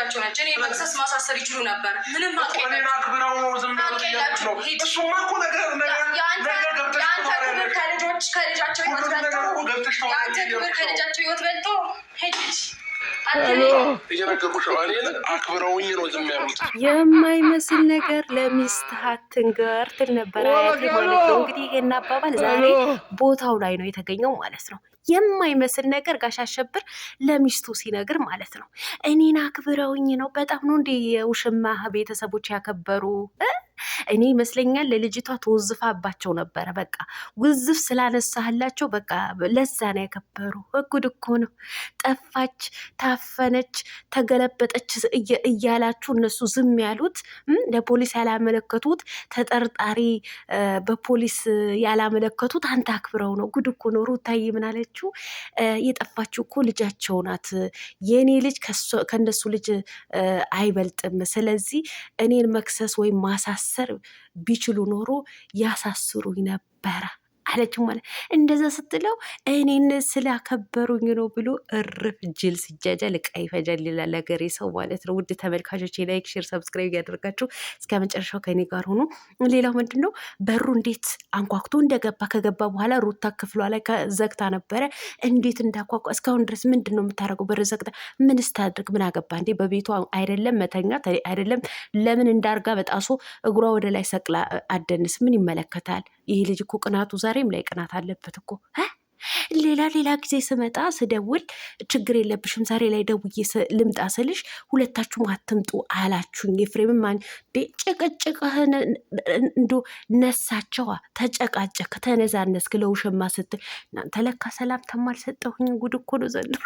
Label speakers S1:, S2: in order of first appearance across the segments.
S1: ልጃቸው ነች። እኔ መክሰስ ማሳሰር ይችሉ ነበር። ምንም ከልጃቸው ህይወት በልጦ ሄደች።
S2: የማይመስል ነገር ለሚስትህ አትንገር ትል ነበር አያቴ ማለት ነው። እንግዲህ ይሄን አባባል ዛሬ ቦታው ላይ ነው የተገኘው ማለት ነው። የማይመስል ነገር ጋሽ አሸብር ለሚስቱ ሲነግር ማለት ነው። እኔን አክብረውኝ ነው። በጣም ነው እንደ የውሽማ ቤተሰቦች ያከበሩ። እኔ ይመስለኛል ለልጅቷ ተወዝፋባቸው ነበረ። በቃ ውዝፍ ስላነሳህላቸው በቃ ለዛ ነው ያከበሩ። ጉድ እኮ ነው። ጠፋች፣ ታፈነች፣ ተገለበጠች እያላችሁ እነሱ ዝም ያሉት ለፖሊስ ያላመለከቱት ተጠርጣሪ በፖሊስ ያላመለከቱት አንተ አክብረው ነው። ጉድ እኮ ነው። ሩታዬ ምን አለችው? የጠፋችው እኮ ልጃቸው ናት። የእኔ ልጅ ከእነሱ ልጅ አይበልጥም። ስለዚህ እኔን መክሰስ ወይም ማሳሰር ቢችሉ ኖሮ ያሳስሩኝ ነበረ አለችው ማለት እንደዛ ስትለው እኔን ስላከበሩኝ ነው ብሎ እርፍ ጅል ሲጃጃል ዕቃ ይፈጃል ይላል ሀገሬ ሰው ማለት ነው። ውድ ተመልካቾች ላይክ፣ ሼር፣ ሰብስክራይብ ያደርጋችሁ እስከ መጨረሻው ከኔ ጋር ሆኖ። ሌላው ምንድን ነው በሩ እንዴት አንኳኩቶ እንደገባ ከገባ በኋላ ሩታ ክፍሏ ላይ ዘግታ ነበረ። እንዴት እንዳኳኳ እስካሁን ድረስ ምንድን ነው የምታደርገው? በር ዘግታ ምን ስታድርግ ምን አገባ እንዴ? በቤቷ አይደለም መተኛ አይደለም ለምን እንዳርጋ በጣሶ እግሯ ወደ ላይ ሰቅላ አደንስ ምን ይመለከታል? ይህ ልጅ እኮ ቅናቱ ዛሬም ላይ ቅናት አለበት እኮ። ሌላ ጊዜ ስመጣ ስደውል ችግር የለብሽም ዛሬ ላይ ደውዬ ልምጣ ስልሽ ሁለታችሁም አትምጡ አላችሁኝ። ኤፍሬምም ጭቅጭቅህን እንዶ ነሳቸዋ። ተጨቃጨክ፣ ተነዛነስክ ለውሽማ ስትል እናንተ ለካ ሰላምታም አልሰጠሁኝ። ጉድ እኮ ነው ዘንድሮ።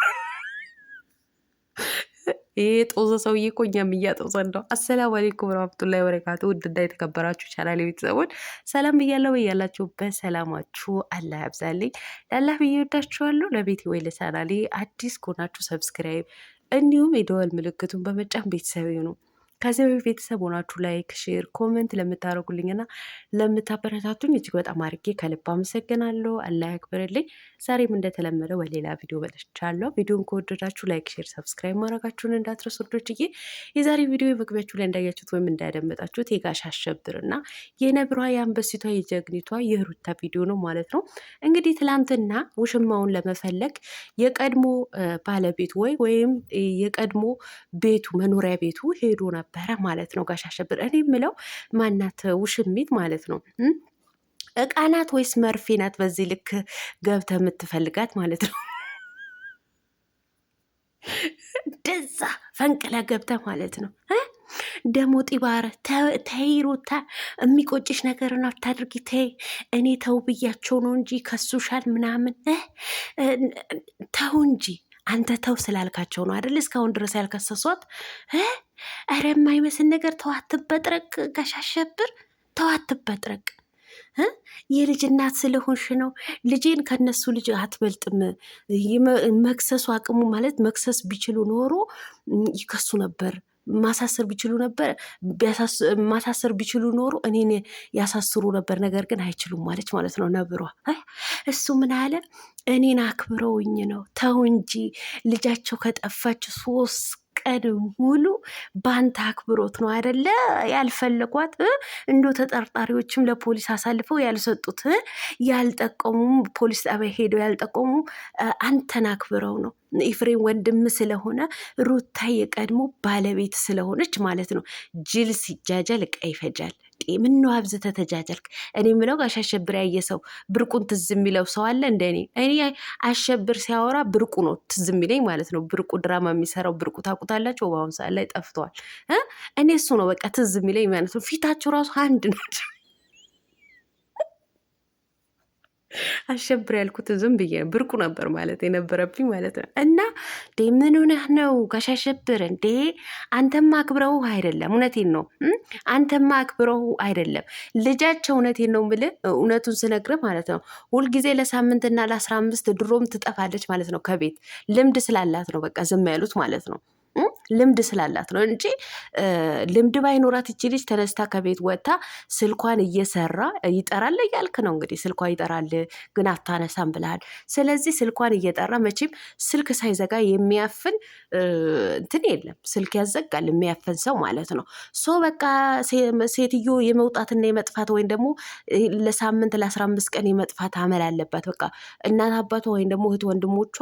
S2: ይሄ ጦዘ ሰውዬ እኮ እኛም እያጦዘን ነው። አሰላሙ አለይኩም ወራህመቱላሂ ወበረካቱ። ውድና የተከበራችሁ ቻናል ቤተሰቦች ሰላም ብያለሁ። በያላችሁበት ሰላማችሁ አላህ ያብዛልኝ። ለአላህ ብዬ ወዳችኋለሁ። ለቤቴ ወይ ለቻናሌ አዲስ ከሆናችሁ ሰብስክራይብ እንዲሁም የደወል ምልክቱን በመጫን ቤተሰብ ነው። ከዚህ በፊት ቤተሰብ ሆናችሁ ላይክ፣ ሼር፣ ኮመንት ለምታደርጉልኝና ለምታበረታቱኝ እጅግ በጣም አድርጌ ከልብ አመሰግናለሁ። አላህ ያክብርልኝ። ዛሬም እንደተለመደው በሌላ ቪዲዮ መጥቻለሁ። ቪዲዮን ከወደዳችሁ ላይክ፣ ሼር፣ ሰብስክራይብ ማድረጋችሁን እንዳትረሱ ውዶችዬ። የዛሬ ቪዲዮ መግቢያችሁ ላይ እንዳያችሁት ወይም እንዳያደመጣችሁት የጋሽ አሸብርና የነብሯ የአንበሲቷ የጀግኒቷ የሩታ ቪዲዮ ነው ማለት ነው። እንግዲህ ትላንትና ውሽማውን ለመፈለግ የቀድሞ ባለቤቱ ወይም የቀድሞ ቤቱ መኖሪያ ቤቱ ሄዶ ነበር ማለት ነው ጋሽ አሸብር። እኔ የምለው ማናት ውሽሚት ማለት ነው? እቃ ናት ወይስ መርፌ ናት? በዚህ ልክ ገብተ የምትፈልጋት ማለት ነው። እንደዛ ፈንቅለ ገብተ ማለት ነው። ደሞ ጢባረ ተይሩታ የሚቆጭሽ ነገር ነው አታድርጊ። ተይ እኔ ተው ብያቸው ነው እንጂ ከሱሻል ምናምን ተው እንጂ አንተ ተው ስላልካቸው ነው አይደል እስካሁን ድረስ ያልከሰሷት። ኧረ የማይመስል ነገር። ተው አትበጥረቅ ጋሽ አሸብር፣ ተው አትበጥረቅ። የልጅ እናት ስለሆንሽ ነው። ልጄን ከነሱ ልጅ አትበልጥም። መክሰሱ አቅሙ ማለት መክሰስ ቢችሉ ኖሮ ይከሱ ነበር። ማሳሰር ቢችሉ ነበር ማሳሰር ቢችሉ ኖሮ እኔን ያሳስሩ ነበር። ነገር ግን አይችሉም ማለች ማለት ነው ነብሯ። እሱ ምን አለ? እኔን አክብረውኝ ነው። ተው እንጂ ልጃቸው ከጠፋች 3 ቀን ሙሉ በአንተ አክብሮት ነው አይደለ ያልፈለጓት። እንዶ ተጠርጣሪዎችም ለፖሊስ አሳልፈው ያልሰጡት ያልጠቀሙም ፖሊስ ጣቢያ ሄደው ያልጠቀሙ አንተን አክብረው ነው። ኤፍሬም ወንድም ስለሆነ ሩታ የቀድሞ ባለቤት ስለሆነች ማለት ነው። ጅል ሲጃጃል ዕቃ ይፈጃል። ምነው አብዝተህ ተጃጃልክ? እኔ የምለው ጋሽ አሸብር ያየ ሰው ብርቁን ትዝ የሚለው ሰው አለ እንደ እኔ አሸብር ሲያወራ ብርቁ ነው ትዝ የሚለኝ ማለት ነው። ብርቁ ድራማ የሚሰራው ብርቁ ታውቁታላችሁ። በአሁኑ ሰዓት ላይ ጠፍተዋል። እኔ እሱ ነው በቃ ትዝ የሚለኝ ማለት ነው። ፊታቸው ራሱ አንድ ናቸው። አሸብር ያልኩት ዝም ብዬ ብርቁ ነበር ማለት የነበረብኝ ማለት ነው። እና ምን ሆነህ ነው ጋሽ አሸብር? እንዴ አንተማ አክብረው አይደለም። እውነቴን ነው። አንተማ አክብረው አይደለም ልጃቸው። እውነቴን ነው የምልህ፣ እውነቱን ስነግርህ ማለት ነው። ሁልጊዜ ለሳምንትና ለ15 ድሮም ትጠፋለች ማለት ነው ከቤት ልምድ ስላላት ነው በቃ ዝም ያሉት ማለት ነው። ልምድ ስላላት ነው እንጂ ልምድ ባይኖራት ይቺ ልጅ ተነስታ ከቤት ወጥታ ስልኳን እየሰራ ይጠራል እያልክ ነው እንግዲህ። ስልኳ ይጠራል ግን አታነሳም ብለሃል። ስለዚህ ስልኳን እየጠራ መቼም ስልክ ሳይዘጋ የሚያፍን እንትን የለም። ስልክ ያዘጋል የሚያፍን ሰው ማለት ነው። ሶ በቃ ሴትዮ የመውጣትና የመጥፋት ወይም ደግሞ ለሳምንት ለ15 ቀን የመጥፋት አመል አለባት። በቃ እናት አባቷ ወይም ደግሞ እህት ወንድሞቿ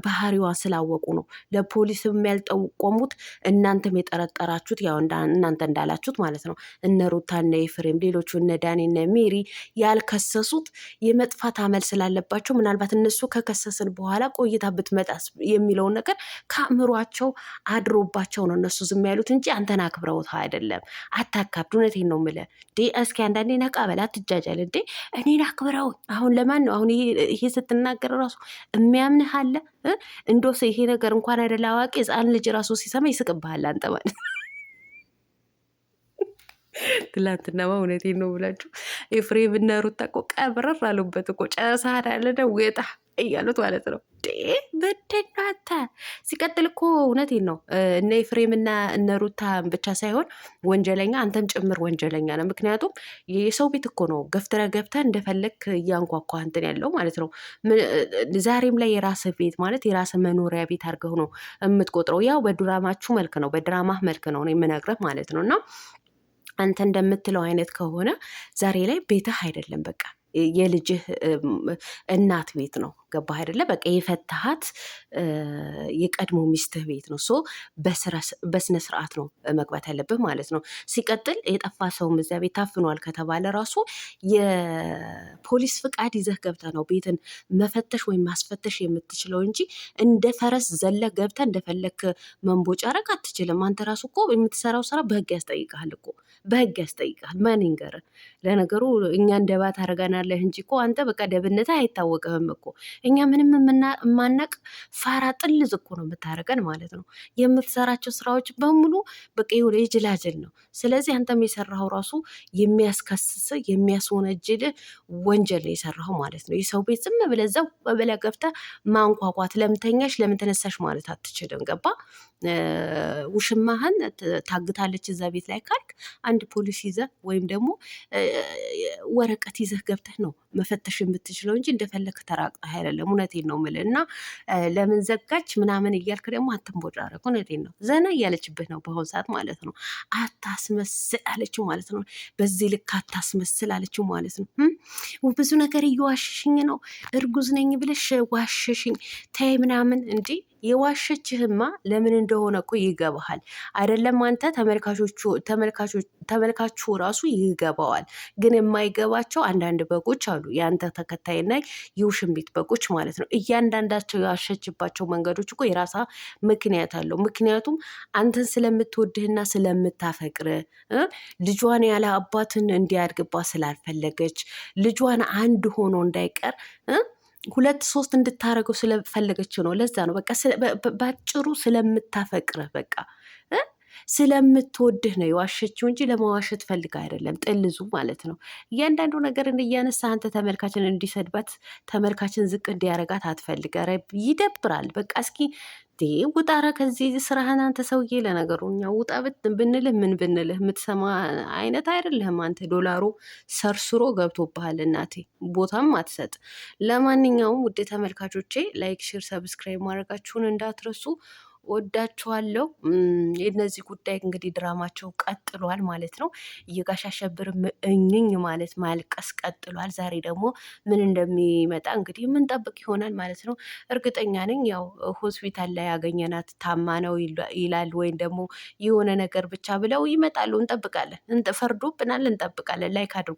S2: ባህሪዋ ስላወቁ ነው ለፖሊስም ያልጠቆሙት። እናንተም የጠረጠራችሁት ያው እናንተ እንዳላችሁት ማለት ነው። እነ ሩታ እነ ኤፍሬም ሌሎቹ እነ ዳኒ እነ ሜሪ ያልከሰሱት የመጥፋት አመል ስላለባቸው ምናልባት እነሱ ከከሰስን በኋላ ቆይታ ብትመጣስ የሚለውን ነገር ከአእምሯቸው አድሮባቸው ነው እነሱ ዝም ያሉት እንጂ አንተን አክብረውት አይደለም። አታካብድ። እውነቴን ነው የምልህ። እስኪ አንዳንዴ ነቃ በል፣ አትጃጃል እንዴ። እኔን አክብረው አሁን ለማን ነው አሁን ይሄ ስትናገር ራሱ የሚያምንህ አለ? እንዶስ ይሄ ነገር እንኳን አይደለ አዋቂ ሕፃን ልጅ ራሱ ሲሰማ ይስቅብሃል አንተ ማለት። ትላንትናማ እውነቴን ነው ብላችሁ ኤፍሬም እና ሩታ እኮ ቀብረር አሉበት እኮ ጨርሰሃል አለ ነው ወጣ እያሉት ማለት ነው። በደናታ ሲቀጥል እኮ እውነቴን ነው እነ ኤፍሬምና እነ ሩታ ብቻ ሳይሆን ወንጀለኛ አንተም ጭምር ወንጀለኛ ነው። ምክንያቱም የሰው ቤት እኮ ነው ገብተህ እንደፈለግ እያንኳኳ እንትን ያለው ማለት ነው። ዛሬም ላይ የራስህ ቤት ማለት የራስህ መኖሪያ ቤት አድርገው ነው የምትቆጥረው። ያው በድራማችሁ መልክ ነው በድራማህ መልክ ነው የምነግረህ ማለት ነው። እና አንተ እንደምትለው አይነት ከሆነ ዛሬ ላይ ቤትህ አይደለም በቃ የልጅህ እናት ቤት ነው። ገባህ አይደለ? በቃ የፈታሃት የቀድሞ ሚስትህ ቤት ነው። ሶ በስነ ስርዓት ነው መግባት ያለብህ ማለት ነው። ሲቀጥል የጠፋ ሰውም እዚያ ቤት ታፍኗል ከተባለ ራሱ የፖሊስ ፍቃድ ይዘህ ገብተህ ነው ቤትን መፈተሽ ወይም ማስፈተሽ የምትችለው እንጂ እንደ ፈረስ ዘለ ገብተህ እንደፈለክ መንቦጫረቅ አትችልም። አንተ ራሱ እኮ የምትሰራው ስራ በህግ ያስጠይቃል እኮ በህግ ያስጠይቃል። ማን ይንገር? ለነገሩ እኛ እንደባት አደርገናለህ እንጂ እኮ አንተ በቃ ደብነትህ አይታወቅህም እኮ። እኛ ምንም የማናቅ ፋራ ጥልዝ እኮ ነው የምታደርገን ማለት ነው። የምትሰራቸው ስራዎች በሙሉ በቃ የሆነ የጅላጅል ነው። ስለዚህ አንተም የሰራኸው ራሱ የሚያስከስስ የሚያስወነጅል ወንጀል ነው የሰራኸው ማለት ነው። የሰው ቤት ዝም ብለህ ዘው ብለህ ገብተህ ማንኳኳት ለምተኛሽ ለምን ተነሳሽ ማለት አትችልም። ገባ? ውሽማህን ታግታለች እዛ ቤት ላይ ካልክ አንድ ፖሊስ ይዘህ ወይም ደግሞ ወረቀት ይዘህ ገብተህ ነው መፈተሽ የምትችለው እንጂ እንደፈለክ ተራቅጠህ አይደለም። እውነቴን ነው የምልህ። እና ለምን ዘጋች ምናምን እያልክ ደግሞ አትንቦጫረቅ። እውነቴን ነው። ዘና እያለችብህ ነው በአሁኑ ሰዓት ማለት ነው። አታስመስል አለችው ማለት ነው። በዚህ ልክ አታስመስል አለችው ማለት ነው። ብዙ ነገር እየዋሸሽኝ ነው፣ እርጉዝ ነኝ ብለሽ ዋሸሽኝ ተይ ምናምን። እንጂ የዋሸችህማ ለምን እንደሆነ እኮ ይገባሃል አይደለም? አንተ ተመልካቹ ራሱ ይገባዋል። ግን የማይገባቸው አንዳንድ በጎች አሉ፣ የአንተ ተከታይና የውሽንቢት በጎች ማለት ነው። እያንዳንዳቸው ያሸችባቸው መንገዶች እኮ የራሳ ምክንያት አለው። ምክንያቱም አንተን ስለምትወድህና ስለምታፈቅር ልጇን ያለ አባትን እንዲያድግባት ስላልፈለገች ልጇን አንድ ሆኖ እንዳይቀር 2 3 እንድታረገው ስለፈለገች ነው። ለዛ ነው በቃ ባጭሩ ስለምታፈቅርህ በቃ ስለምትወድህ ነው የዋሸችው እንጂ ለመዋሸት ፈልጋ አይደለም። ጥልዙ ማለት ነው። እያንዳንዱ ነገር እያነሳ አንተ ተመልካችን እንዲሰድባት ተመልካችን ዝቅ እንዲያረጋት አትፈልግ። ኧረ ይደብራል። በቃ እስኪ ውጣረ ከዚህ ስራህን አንተ ሰውዬ። ለነገሩ እኛ ውጣ ብንልህ ምን ብንልህ የምትሰማ አይነት አይደለህም አንተ። ዶላሩ ሰርስሮ ገብቶብሃል እናቴ፣ ቦታም አትሰጥ። ለማንኛውም ውድ ተመልካቾቼ ላይክ፣ ሼር፣ ሰብስክራይብ ማድረጋችሁን እንዳትረሱ። ወዳችኋለሁ። የነዚህ ጉዳይ እንግዲህ ድራማቸው ቀጥሏል ማለት ነው። የጋሽ አሸብር እኝኝ ማለት ማልቀስ ቀጥሏል። ዛሬ ደግሞ ምን እንደሚመጣ እንግዲህ የምንጠብቅ ይሆናል ማለት ነው። እርግጠኛ ነኝ ያው ሆስፒታል ላይ ያገኘናት ታማ ነው ይላል፣ ወይም ደግሞ የሆነ ነገር ብቻ ብለው ይመጣሉ። እንጠብቃለን። ፈርዶብናል። እንጠብቃለን። ላይክ አድርጉ።